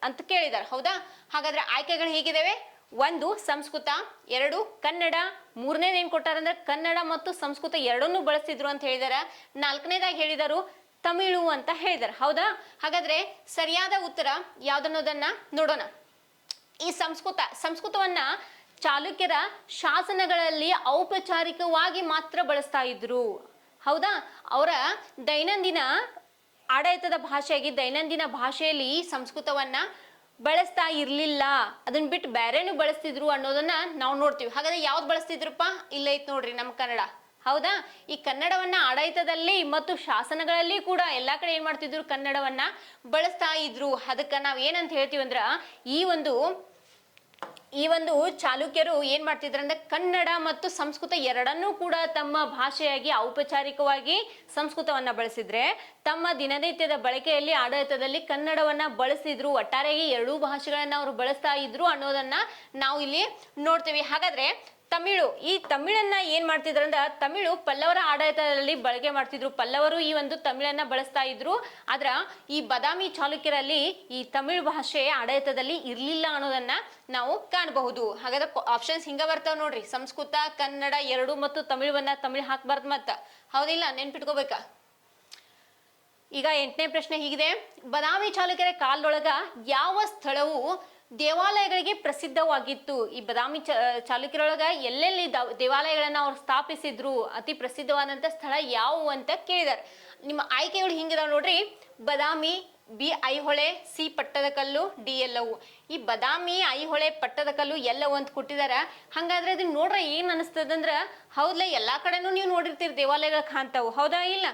ಅಂತ ಕೇಳಿದಾರೆ. ಹೌದಾ? ಹಾಗಾದ್ರೆ ಆಯ್ಕೆಗಳು ಹೀಗಿದಾವೆ: 1 ಸಂಸ್ಕೃತ, 2 ಕನ್ನಡ, 3ನೇದು ಏನ್ ಕೊಟ್ಟಾರಂದ್ರೆ ಕನ್ನಡ ಮತ್ತು ಸಂಸ್ಕೃತ ಎರಡನ್ನೂ ಬಳಸ್ತಿದ್ರು ಅಂತ ಹೇಳಿದಾರೆ. 4ನೇದಾಗಿ ಹೇಳಿದರು ತಮಿಳು ಅಂತ ಹೇಳಿದಾರೆ. ಹೌದಾ? ಹಾಗಾದ್ರೆ ಸರಿಯಾದ ಉತ್ತರ ಯಾವ್ದನ್ನೋದನ್ನ ನೋಡೋಣ. ಈ ಸಂಸ್ಕೃತವನ್ನ ಚಾಲುಕ್ಯರ ಶಾಸನಗಳಲ್ಲಿ ಔಪಚಾರಿಕವಾಗಿ ಮಾತ್ರ ಬಳಸ್ತಾ ಇದ್ರು. ಹೌದಾ? ಅವರ ದೈನಂದಿನ ಆಡಳಿತದ ಭಾಷೆಯಾಗಿ ದೈನಂದಿನ ಭಾಷೆಯಲ್ಲಿ ಸಂಸ್ಕೃತವನ್ನ ಬಳಸ್ತಾ ಇರ್ಲಿಲ್ಲ. ಅದನ್ನ ಬಿಟ್ಟು ಬೇರೆನೂ ಬಳಸ್ತಿದ್ರು ಅನ್ನೋದನ್ನ ನಾವು ನೋಡ್ತೀವಿ. ಹಾಗಾದ್ರೆ ಯಾವ್ದು ಬಳಸ್ತಿದ್ರಪ್ಪ? ಇಲ್ಲ ಐತ್ ನೋಡ್ರಿ ನಮ್ಮ ಕನ್ನಡ. ಹೌದಾ? ಈ ಕನ್ನಡವನ್ನ ಆಡಳಿತದಲ್ಲಿ ಮತ್ತು ಶಾಸನಗಳಲ್ಲಿ ಕೂಡ ಎಲ್ಲಾ ಕಡೆ ಏನ್ ಮಾಡ್ತಿದ್ರು? ಕನ್ನಡವನ್ನ ಬಳಸ್ತಾ ಇದ್ರು. ಅದಕ್ಕ ನಾವ್ ಏನಂತ ಹೇಳ್ತೀವಿ ಅಂದ್ರ ಈ ಒಂದು ಚಾಲುಕ್ಯರು ಏನ್ ಮಾಡ್ತಿದ್ರು ಅಂದ್ರೆ ಕನ್ನಡ ಮತ್ತು ಸಂಸ್ಕೃತ ಎರಡನ್ನೂ ಕೂಡ ತಮ್ಮ ಭಾಷೆಯಾಗಿ ಔಪಚಾರಿಕವಾಗಿ ಸಂಸ್ಕೃತವನ್ನ ಬಳಸಿದ್ರೆ ತಮ್ಮ ದಿನನಿತ್ಯದ ಬಳಕೆಯಲ್ಲಿ ಆಡಳಿತದಲ್ಲಿ ಕನ್ನಡವನ್ನ ಬಳಸಿದ್ರು. ಒಟ್ಟಾರೆಯಾಗಿ ಎರಡೂ ಭಾಷೆಗಳನ್ನ ಅವರು ಬಳಸ್ತಾ ಇದ್ರು ಅನ್ನೋದನ್ನ ನಾವು ಇಲ್ಲಿ ನೋಡ್ತೀವಿ. ಹಾಗಾದ್ರೆ ಈ ತಮಿಳನ್ನ ಏನ್ ಮಾಡ್ತಿದ್ರು ಅಂದ್ರೆ ತಮಿಳು ಪಲ್ಲವರ ಆಡಳಿತದಲ್ಲಿ ಬಳಕೆ ಮಾಡ್ತಿದ್ರು. ಪಲ್ಲವರು ಈ ಒಂದು ತಮಿಳನ್ನ ಬಳಸ್ತಾ ಇದ್ರು. ಆದ್ರ ಈ ಬಾದಾಮಿ ಚಾಲುಕ್ಯರಲ್ಲಿ ಈ ತಮಿಳು ಭಾಷೆ ಆಡಳಿತದಲ್ಲಿ ಇರ್ಲಿಲ್ಲ ಅನ್ನೋದನ್ನ ನಾವು ಕಾಣಬಹುದು. ಹಾಗಾದ್ರೆ ಆಪ್ಷನ್ಸ್ ಹಿಂಗ ಬರ್ತಾವ ನೋಡ್ರಿ: ಸಂಸ್ಕೃತ, ಕನ್ನಡ ಎರಡು ಮತ್ತು ತಮಿಳು ಹಾಕ್ಬಾರ್ದು. ಮತ್ತ ಹೌದಿಲ್ಲ? ನೆನ್ಪಿಟ್ಕೋಬೇಕಾ? ಈಗ 8ನೇ ಪ್ರಶ್ನೆ ಹೀಗಿದೆ, ಬಾದಾಮಿ ಚಾಲುಕ್ಯರ ಕಾಲದೊಳಗ ಯಾವ ಸ್ಥಳವು ದೇವಾಲಯಗಳಿಗೆ ಪ್ರಸಿದ್ಧವಾಗಿತ್ತು? ಈ ಬಾದಾಮಿ ಚಾಲುಕ್ಯರೊಳಗ ಎಲ್ಲೆಲ್ಲಿ ದೇವಾಲಯಗಳನ್ನ ಅವ್ರು ಸ್ಥಾಪಿಸಿದ್ರು, ಅತಿ ಪ್ರಸಿದ್ಧವಾದಂತ ಸ್ಥಳ ಯಾವುವು ಅಂತ ಕೇಳಿದಾರೆ. ನಿಮ್ಮ ಆಯ್ಕೆಗಳು ಹಿಂಗಿದಾವ್ ನೋಡ್ರಿ, Badami, B Aihole, C Pattadakal, D ಎಲ್ಲವು. ಈ ಬಾದಾಮಿ, ಐಹೊಳೆ, ಪಟ್ಟದಕಲ್ಲು ಎಲ್ಲವು ಅಂತ ಕೊಟ್ಟಿದಾರ. ಹಂಗಾದ್ರೆ ಅದನ್ನ ನೋಡ್ರ ಏನ್ ಅನಿಸ್ತದಂದ್ರ, ಹೌದ್ಲ ಎಲ್ಲಾ ಕಡೆನೂ ನೀವು ನೋಡಿರ್ತೀರಿ ದೇವಾಲಯಗಳು ಕಾಣ್ತಾವು, ಹೌದಾ ಇಲ್ಲ?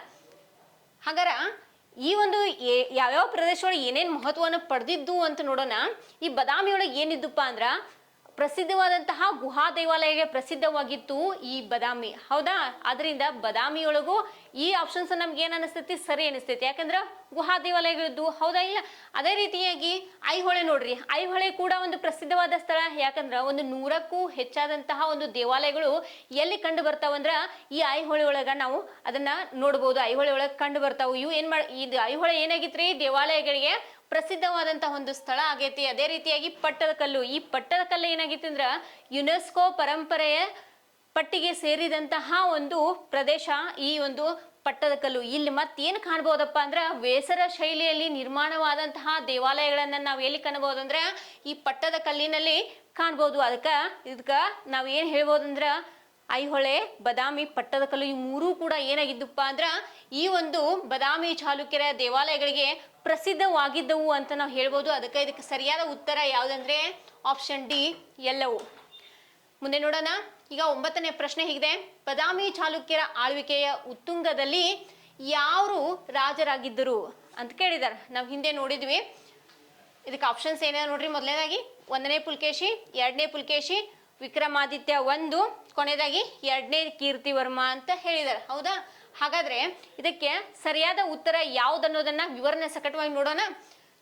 ಹಾಗಾರ ಈ ಒಂದು ಯಾವ್ಯಾವ ಪ್ರದೇಶದೊಳಗೆ ಏನೇನು ಮಹತ್ವವನ್ನು ಪಡೆದಿದ್ದು ಅಂತ ನೋಡೋಣ. ಈ ಬಾದಾಮಿ ಒಳಗೆ ಏನಿದ್ದಪ್ಪ ಅಂದ್ರ ಪ್ರಸಿದ್ಧವಾದಂತಹ ಗುಹಾ ದೇವಾಲಯಗೆ ಪ್ರಸಿದ್ಧವಾಗಿತ್ತು ಈ ಬಾದಾಮಿ, ಹೌದಾ? ಅದರಿಂದ ಬಾದಾಮಿಯೊಳಗೂ ಈ ಆಪ್ಷನ್ಸ್ ನಮ್ಗೆ ಏನ್ ಅನಿಸ್ತೈತಿ, ಸರಿ ಅನಿಸ್ತೈತಿ. ಯಾಕಂದ್ರ ಗುಹಾ ದೇವಾಲಯಗಳಿದ್ದು, ಹೌದಾ ಇಲ್ಲ? ಅದೇ ರೀತಿಯಾಗಿ ಐಹೊಳೆ ನೋಡ್ರಿ, ಐಹೊಳೆ ಕೂಡ ಒಂದು ಪ್ರಸಿದ್ಧವಾದ ಸ್ಥಳ. ಯಾಕಂದ್ರ ಒಂದು 100ಕ್ಕೂ ಹೆಚ್ಚಾದಂತಹ ಒಂದು ದೇವಾಲಯಗಳು ಎಲ್ಲಿ ಕಂಡು ಬರ್ತಾವಂದ್ರ ಈ ಐಹೊಳೆ ಒಳಗ ನಾವು ಅದನ್ನ ನೋಡ್ಬೋದು. ಐಹೊಳೆ ಒಳಗೆ ಕಂಡು ಬರ್ತಾವು. ಇವು ಇದು ಐಹೊಳೆ ಏನಾಗಿತ್ರಿ, ದೇವಾಲಯಗಳಿಗೆ ಪ್ರಸಿದ್ಧವಾದಂತಹ ಒಂದು ಸ್ಥಳ ಆಗೈತಿ. ಅದೇ ರೀತಿಯಾಗಿ ಪಟ್ಟದಕಲ್ಲು, ಈ ಪಟ್ಟದಕಲ್ಲು ಏನಾಗಿತ್ತು ಅಂದ್ರ ಯುನೆಸ್ಕೋ ಪರಂಪರೆಯ ಪಟ್ಟಿಗೆ ಸೇರಿದಂತಹ ಒಂದು ಪ್ರದೇಶ ಈ ಒಂದು ಪಟ್ಟದಕಲ್ಲು. ಇಲ್ಲಿ ಮತ್ತೇನು ಕಾಣ್ಬೋದಪ್ಪ ಅಂದ್ರ ವೇಸರ ಶೈಲಿಯಲ್ಲಿ ನಿರ್ಮಾಣವಾದಂತಹ ದೇವಾಲಯಗಳನ್ನ ನಾವು ಎಲ್ಲಿ ಕಾಣಬಹುದು ಅಂದ್ರ ಈ ಪಟ್ಟದಕಲ್ಲಿನಲ್ಲಿ ಕಾಣ್ಬೋದು. ಇದಕ್ಕ ನಾವ್ ಏನ್ ಹೇಳ್ಬೋದಂದ್ರ ಐಹೊಳೆ, ಬಾದಾಮಿ, ಪಟ್ಟದಕಲ್ಲು ಈ ಮೂರೂ ಕೂಡ ಏನಾಗಿದ್ದಪ್ಪ ಅಂದ್ರ ಈ ಒಂದು ಬಾದಾಮಿ ಚಾಲುಕ್ಯರ ದೇವಾಲಯಗಳಿಗೆ ಪ್ರಸಿದ್ಧವಾಗಿದ್ದವು ಅಂತ ನಾವು ಹೇಳ್ಬೋದು. ಇದಕ್ಕೆ ಸರಿಯಾದ ಉತ್ತರ ಯಾವುದಂದ್ರೆ ಆಪ್ಷನ್ ಡಿ ಎಲ್ಲವು. ಮುಂದೆ ನೋಡೋಣ. ಈಗ 9ನೇ ಪ್ರಶ್ನೆ ಹೀಗಿದೆ, ಬಾದಾಮಿ ಚಾಲುಕ್ಯರ ಆಳ್ವಿಕೆಯ ಉತ್ತುಂಗದಲ್ಲಿ ಯಾರು ರಾಜರಾಗಿದ್ದರು ಅಂತ ಕೇಳಿದಾರೆ. ನಾವು ಹಿಂದೆ ನೋಡಿದ್ವಿ. ಇದಕ್ಕೆ ಆಪ್ಷನ್ಸ್ ಏನ ನೋಡ್ರಿ. ಮೊದಲನೇದಾಗಿ 1ನೇ ಪುಲ್ಕೇಶಿ, 2ನೇ ಪುಲ್ಕೇಶಿ, ವಿಕ್ರಮಾದಿತ್ಯ 1, ಕೊನೆಯದಾಗಿ 2ನೇ ಕೀರ್ತಿವರ್ಮ ಅಂತ ಹೇಳಿದಾರೆ, ಹೌದಾ? ಹಾಗಾದ್ರೆ ಇದಕ್ಕೆ ಸರಿಯಾದ ಉತ್ತರ ಯಾವ್ದನ್ನೋದನ್ನ ವಿವರಣೆ ಸಕಟವಾಗಿ ನೋಡೋಣ.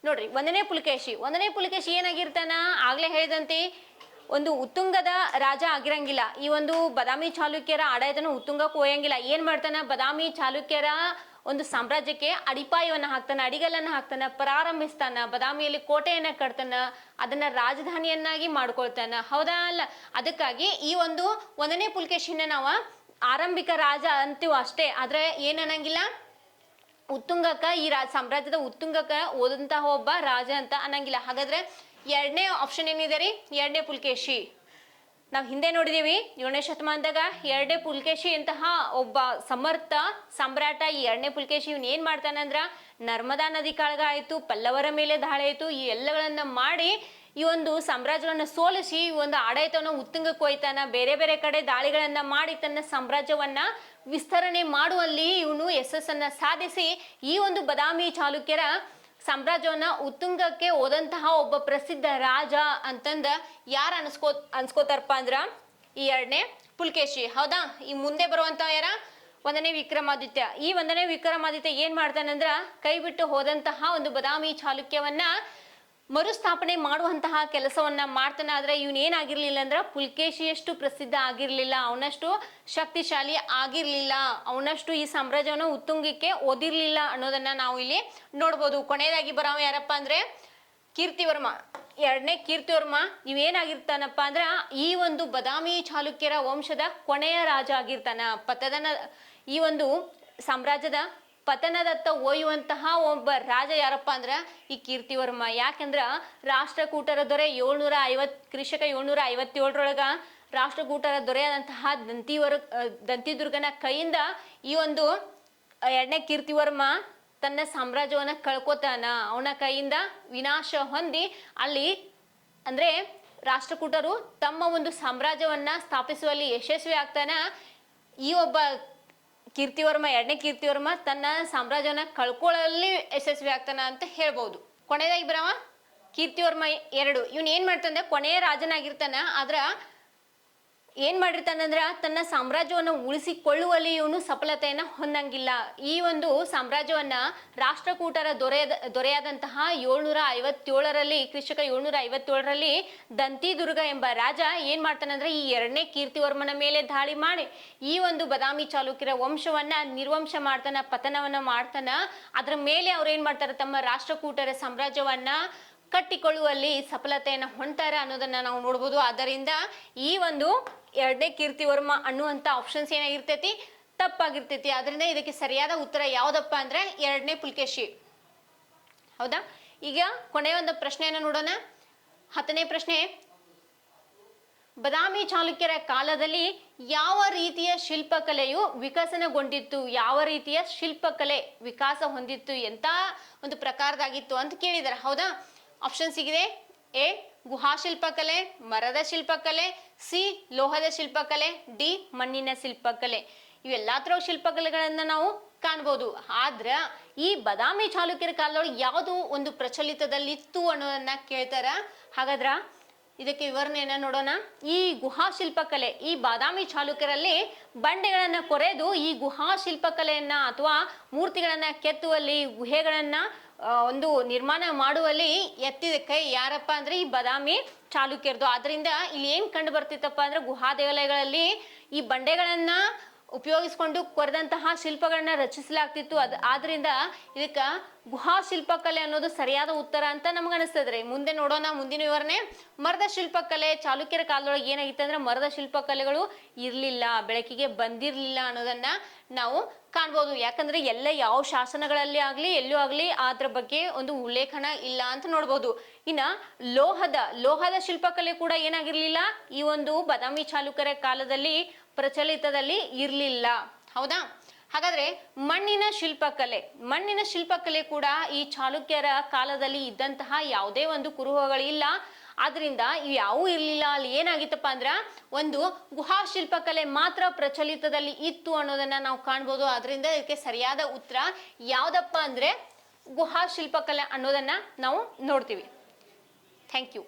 ನೋಡ್ರಿ, 1ನೇ ಪುಲಕೇಶಿ ಏನಾಗಿರ್ತಾನ, ಆಗ್ಲೇ ಹೇಳಿದಂತೆ ಒಂದು ಉತ್ತುಂಗದ ರಾಜ ಆಗಿರಂಗಿಲ್ಲ. ಈ ಒಂದು ಬಾದಾಮಿ ಚಾಲುಕ್ಯರ ಆಡಳಿತನ ಉತ್ತುಂಗಕ್ಕೆ ಒಯ್ಯಂಗಿಲ್ಲ. ಏನ್ ಮಾಡ್ತಾನ, ಬಾದಾಮಿ ಚಾಲುಕ್ಯರ ಒಂದು ಸಾಮ್ರಾಜ್ಯಕ್ಕೆ ಅಡಿಪಾಯವನ್ನ ಹಾಕ್ತಾನ, ಅಡಿಗಲನ್ನ ಹಾಕ್ತಾನ, ಪ್ರಾರಂಭಿಸ್ತಾನ. ಬಾದಾಮಿಯಲ್ಲಿ ಕೋಟೆಯನ್ನ ಕಟ್ತಾನ, ಅದನ್ನ ರಾಜಧಾನಿಯನ್ನಾಗಿ ಮಾಡ್ಕೊಳ್ತಾನ, ಹೌದಾ ಅಲ್ಲ? ಅದಕ್ಕಾಗಿ ಈ ಒಂದು 1ನೇ ಪುಲಕೇಶಿನ ನಾವ ಆರಂಭಿಕ ರಾಜ ಅಂತೀವ ಅಷ್ಟೇ. ಆದ್ರೆ ಏನ್ ಅನ್ನಂಗಿಲ್ಲ, ಉತ್ತುಂಗಕ್ಕ ಈ ಸಾಮ್ರಾಜ್ಯದ ಉತ್ತುಂಗಕ್ಕ ಓದಂತಹ ಒಬ್ಬ ರಾಜ ಅಂತ ಅನ್ನಂಗಿಲ್ಲ. ಹಾಗಾದ್ರೆ 2ನೇ ಆಪ್ಷನ್ ಏನಿದೆ ರೀ, 2ನೇ ಪುಲಕೇಶಿ. ನಾವು ಹಿಂದೆ ನೋಡಿದೀವಿ 7ನೇ ಶತಮಾನದಾಗ 2ನೇ ಪುಲಕೇಶಿ ಅಂತಹ ಒಬ್ಬ ಸಮರ್ಥ ಸಾಮ್ರಾಟ. ಈ 2ನೇ ಪುಲಕೇಶಿ ಇವನ್ ಏನ್ ಮಾಡ್ತಾನಂದ್ರ ನರ್ಮದಾ ನದಿ ಕಾಳಗ ಆಯ್ತು, ಪಲ್ಲವರ ಮೇಲೆ ದಾಳಿ ಆಯ್ತು, ಈ ಎಲ್ಲಗಳನ್ನ ಮಾಡಿ ಈ ಒಂದು ಸಾಮ್ರಾಜ್ಯವನ್ನ ಸೋಲಿಸಿ ಈ ಒಂದು ಆಡಳಿತವನ್ನ ಉತ್ತುಂಗಕ್ಕೆ ಒಯ್ತಾನ. ಬೇರೆ ಬೇರೆ ಕಡೆ ದಾಳಿಗಳನ್ನ ಮಾಡಿ ತನ್ನ ಸಾಮ್ರಾಜ್ಯವನ್ನ ವಿಸ್ತರಣೆ ಮಾಡುವಲ್ಲಿ ಇವನು ಯಶಸ್ಸನ್ನ ಸಾಧಿಸಿ ಈ ಒಂದು ಬಾದಾಮಿ ಚಾಲುಕ್ಯರ ಸಾಮ್ರಾಜ್ಯವನ್ನ ಉತ್ತುಂಗಕ್ಕೆ ಹೋದಂತಹ ಒಬ್ಬ ಪ್ರಸಿದ್ಧ ರಾಜ ಅಂತಂದ ಯಾರು ಅನ್ಸ್ಕೋತಾರಪ್ಪ ಅಂದ್ರ ಈ 2ನೇ ಪುಲಕೇಶಿ, ಹೌದಾ? ಈ ಮುಂದೆ ಬರುವಂತ ಯಾರ, 1ನೇ ವಿಕ್ರಮಾದಿತ್ಯ. ಈ 1ನೇ ವಿಕ್ರಮಾದಿತ್ಯ ಏನ್ ಮಾಡ್ತಾನಂದ್ರ ಕೈ ಬಿಟ್ಟು ಹೋದಂತಹ ಒಂದು ಬಾದಾಮಿ ಚಾಲುಕ್ಯವನ್ನ ಮರುಸ್ಥಾಪನೆ ಮಾಡುವಂತಹ ಕೆಲಸವನ್ನ ಮಾಡ್ತಾನ. ಆದ್ರೆ ಇವನ್ ಏನಾಗಿರ್ಲಿಲ್ಲ ಅಂದ್ರ ಪುಲಕೇಶಿಯಷ್ಟು ಪ್ರಸಿದ್ಧ ಆಗಿರ್ಲಿಲ್ಲ, ಅವನಷ್ಟು ಶಕ್ತಿಶಾಲಿ ಆಗಿರ್ಲಿಲ್ಲ, ಅವನಷ್ಟು ಈ ಸಾಮ್ರಾಜ್ಯವನ್ನ ಉತ್ತುಂಗಕ್ಕೆ ಓದಿರ್ಲಿಲ್ಲ ಅನ್ನೋದನ್ನ ನಾವು ಇಲ್ಲಿ ನೋಡ್ಬೋದು. ಕೊನೆಯದಾಗಿ ಬರವ ಯಾರಪ್ಪ ಅಂದ್ರೆ ಕೀರ್ತಿವರ್ಮ, 2ನೇ ಕೀರ್ತಿವರ್ಮ. ಇವೇನಾಗಿರ್ತಾನಪ್ಪ ಅಂದ್ರ ಈ ಒಂದು ಬಾದಾಮಿ ಚಾಲುಕ್ಯರ ವಂಶದ ಕೊನೆಯ ರಾಜ ಆಗಿರ್ತಾನ. ಈ ಒಂದು ಸಾಮ್ರಾಜ್ಯದ ಪತನದತ್ತ ಒಯ್ಯುವಂತಹ ಒಬ್ಬ ರಾಜ ಯಾರಪ್ಪ ಅಂದ್ರ ಈ ಕೀರ್ತಿವರ್ಮ. ಯಾಕಂದ್ರ ರಾಷ್ಟ್ರಕೂಟರ ದೊರೆ 750 757 ರಾಷ್ಟ್ರಕೂಟರ ದೊರೆಯಾದಂತಹ ದಂತಿದುರ್ಗನ ಕೈಯಿಂದ ಈ ಒಂದು 2ನೇ ಕೀರ್ತಿವರ್ಮ ತನ್ನ ಸಾಮ್ರಾಜ್ಯವನ್ನ ಕಳ್ಕೊತಾನ. ಅವನ ಕೈಯಿಂದ ವಿನಾಶ ಹೊಂದಿ ಅಲ್ಲಿ ಅಂದ್ರೆ ರಾಷ್ಟ್ರಕೂಟರು ತಮ್ಮ ಒಂದು ಸಾಮ್ರಾಜ್ಯವನ್ನ ಸ್ಥಾಪಿಸುವಲ್ಲಿ ಯಶಸ್ವಿ ಆಗ್ತಾನ. ಈ ಒಬ್ಬ ಕೀರ್ತಿವರ್ಮ, 2ನೇ ಕೀರ್ತಿವರ್ಮ ತನ್ನ ಸಾಮ್ರಾಜ್ಯವನ್ನ ಕಳ್ಕೊಳ್ಳಲ್ಲಿ ಯಶಸ್ವಿ ಆಗ್ತಾನ ಅಂತ ಹೇಳ್ಬಹುದು. ಕೊನೆಯದಾಗಿ ಬರವ ಕೀರ್ತಿವರ್ಮ 2. ಇವನ್ ಏನ್ ಮಾಡ್ತಾನೆ, ಕೊನೆಯ ರಾಜನಾಗಿರ್ತಾನ. ಆದ್ರ ಏನ್ ಮಾಡಿರ್ತಾನಂದ್ರ ತನ್ನ ಸಾಮ್ರಾಜ್ಯವನ್ನ ಉಳಿಸಿಕೊಳ್ಳುವಲ್ಲಿ ಇವನು ಸಫಲತೆಯನ್ನ ಹೊಂದಂಗಿಲ್ಲ. ಈ ಒಂದು ಸಾಮ್ರಾಜ್ಯವನ್ನ ರಾಷ್ಟ್ರಕೂಟರ ದೊರೆಯಾದಂತಹ 757 ಕ್ರಿಸ್ತಕ 757 ದಂತಿದುರ್ಗ ಎಂಬ ರಾಜ ಏನ್ ಮಾಡ್ತಾನಂದ್ರೆ ಈ 2ನೇ ಕೀರ್ತಿವರ್ಮನ ಮೇಲೆ ದಾಳಿ ಮಾಡಿ ಈ ಒಂದು ಬಾದಾಮಿ ಚಾಲುಕ್ಯರ ವಂಶವನ್ನ ನಿರ್ವಂಶ ಮಾಡ್ತಾನ, ಪತನವನ್ನ ಮಾಡ್ತಾನ. ಅದ್ರ ಮೇಲೆ ಅವ್ರು ಏನ್ ಮಾಡ್ತಾರ, ತಮ್ಮ ರಾಷ್ಟ್ರಕೂಟರ ಸಾಮ್ರಾಜ್ಯವನ್ನ ಕಟ್ಟಿಕೊಳ್ಳುವಲ್ಲಿ ಸಫಲತೆಯನ್ನ ಹೊಂಟಾರ ಅನ್ನೋದನ್ನ ನಾವು ನೋಡ್ಬೋದು. ಆದ್ದರಿಂದ ಈ ಒಂದು 2ನೇ ಕೀರ್ತಿವರ್ಮ ಅನ್ನುವಂತ ಆಪ್ಷನ್ಸ್ ಏನಾಗಿರ್ತೈತಿ, ತಪ್ಪಾಗಿರ್ತೈತಿ. ಆದ್ರಿಂದ ಇದಕ್ಕೆ ಸರಿಯಾದ ಉತ್ತರ ಯಾವ್ದಪ್ಪ ಅಂದ್ರೆ ಎರಡನೇ ಪುಲಕೇಶಿ. ಹೌದಾ? ಈಗ ಕೊನೆಯ ಒಂದು ಪ್ರಶ್ನೆಯನ್ನು ನೋಡೋಣ. 10ನೇ ಪ್ರಶ್ನೆ, ಬಾದಾಮಿ ಚಾಲುಕ್ಯರ ಕಾಲದಲ್ಲಿ ಯಾವ ರೀತಿಯ ಶಿಲ್ಪಕಲೆಯು ವಿಕಸನಗೊಂಡಿತ್ತು? ಯಾವ ರೀತಿಯ ಶಿಲ್ಪಕಲೆ ವಿಕಾಸ ಹೊಂದಿತ್ತು, ಎಂತ ಒಂದು ಪ್ರಕಾರದಾಗಿತ್ತು ಅಂತ ಕೇಳಿದಾರೆ. ಹೌದಾ? ಆಪ್ಷನ್ ಸಿಗಿದೆ. ಎ ಗುಹಾ ಶಿಲ್ಪಕಲೆ, ಮರದ ಶಿಲ್ಪಕಲೆ, ಸಿ ಲೋಹದ ಶಿಲ್ಪಕಲೆ, ಡಿ ಮಣ್ಣಿನ ಶಿಲ್ಪಕಲೆ. ಇವೆಲ್ಲಾ ತರ ಶಿಲ್ಪಕಲೆಗಳನ್ನ ನಾವು ಕಾಣ್ಬೋದು. ಆದ್ರ ಈ ಬಾದಾಮಿ ಚಾಲುಕ್ಯರ ಕಾಲದೊಳಗೆ ಯಾವುದು ಒಂದು ಪ್ರಚಲಿತದಲ್ಲಿತ್ತು ಅನ್ನೋದನ್ನ ಕೇಳ್ತಾರ. ಹಾಗಾದ್ರ ಇದಕ್ಕೆ ವಿವರಣೆಯನ್ನ ನೋಡೋಣ. ಈ ಗುಹಾ ಶಿಲ್ಪಕಲೆ, ಈ ಬಾದಾಮಿ ಚಾಲುಕ್ಯರಲ್ಲಿ ಬಂಡೆಗಳನ್ನ ಕೊರೆದು ಈ ಗುಹಾ ಶಿಲ್ಪಕಲೆಯನ್ನ ಅಥವಾ ಮೂರ್ತಿಗಳನ್ನ ಕೆತ್ತುವಲ್ಲಿ, ಗುಹೆಗಳನ್ನ ಒಂದು ನಿರ್ಮಾಣ ಮಾಡುವಲ್ಲಿ ಎತ್ತಿದ ಕೈ ಯಾರಪ್ಪ ಅಂದ್ರೆ ಈ ಬಾದಾಮಿ ಚಾಲುಕ್ಯರದು. ಆದ್ರಿಂದ ಇಲ್ಲಿ ಏನ್ ಕಂಡು ಬರ್ತಿತ್ತಪ್ಪ ಅಂದ್ರೆ ಗುಹಾ ದೇವಾಲಯಗಳಲ್ಲಿ ಈ ಬಂಡೆಗಳನ್ನ ಉಪಯೋಗಿಸ್ಕೊಂಡು ಕೊರೆದಂತಹ ಶಿಲ್ಪಗಳನ್ನ ರಚಿಸಲಾಗ್ತಿತ್ತು. ಆದ್ರಿಂದ ಇದಕ್ಕ ಗುಹಾ ಶಿಲ್ಪಕಲೆ ಅನ್ನೋದು ಸರಿಯಾದ ಉತ್ತರ ಅಂತ ನಮ್ಗೆ ಅನಿಸ್ತದ್ರಿ. ಮುಂದೆ ನೋಡೋಣ ಮುಂದಿನ ವಿವರಣೆ. ಮರದ ಶಿಲ್ಪಕಲೆ, ಚಾಲುಕ್ಯರ ಕಾಲದೊಳಗೆ ಏನಾಗಿತ್ತು ಅಂದ್ರೆ ಮರದ ಶಿಲ್ಪಕಲೆಗಳು ಇರ್ಲಿಲ್ಲ, ಬೆಳಕಿಗೆ ಬಂದಿರ್ಲಿಲ್ಲ ಅನ್ನೋದನ್ನ ನಾವು ಕಾಣ್ಬೋದು. ಯಾಕಂದ್ರೆ ಎಲ್ಲ ಯಾವ ಶಾಸನಗಳಲ್ಲಿ ಆಗ್ಲಿ ಎಲ್ಲೂ ಆಗ್ಲಿ ಅದ್ರ ಬಗ್ಗೆ ಒಂದು ಉಲ್ಲೇಖನ ಇಲ್ಲ ಅಂತ ನೋಡ್ಬೋದು. ಇನ್ನ ಲೋಹದ ಶಿಲ್ಪಕಲೆ ಕೂಡ ಏನಾಗಿರ್ಲಿಲ್ಲ, ಈ ಒಂದು ಬಾದಾಮಿ ಚಾಲುಕ್ಯರ ಕಾಲದಲ್ಲಿ ಪ್ರಚಲಿತದಲ್ಲಿ ಇರ್ಲಿಲ್ಲ. ಹೌದಾ? ಹಾಗಾದ್ರೆ ಮಣ್ಣಿನ ಶಿಲ್ಪಕಲೆ ಕೂಡ ಈ ಚಾಲುಕ್ಯರ ಕಾಲದಲ್ಲಿ ಇದ್ದಂತಹ ಯಾವುದೇ ಒಂದು ಕುರುಹುಗಳಿಲ್ಲ. ಆದ್ರಿಂದ ಇವು ಯಾವೂ ಇರ್ಲಿಲ್ಲ. ಅಲ್ಲಿ ಏನಾಗಿತ್ತಪ್ಪ ಅಂದ್ರ ಒಂದು ಗುಹಾ ಶಿಲ್ಪಕಲೆ ಮಾತ್ರ ಪ್ರಚಲಿತದಲ್ಲಿ ಇತ್ತು ಅನ್ನೋದನ್ನ ನಾವು ಕಾಣ್ಬೋದು. ಆದ್ರಿಂದ ಇದಕ್ಕೆ ಸರಿಯಾದ ಉತ್ತರ ಯಾವ್ದಪ್ಪ ಅಂದ್ರೆ ಗುಹಾ ಶಿಲ್ಪಕಲೆ ಅನ್ನೋದನ್ನ ನಾವು ನೋಡ್ತೀವಿ. Thank you.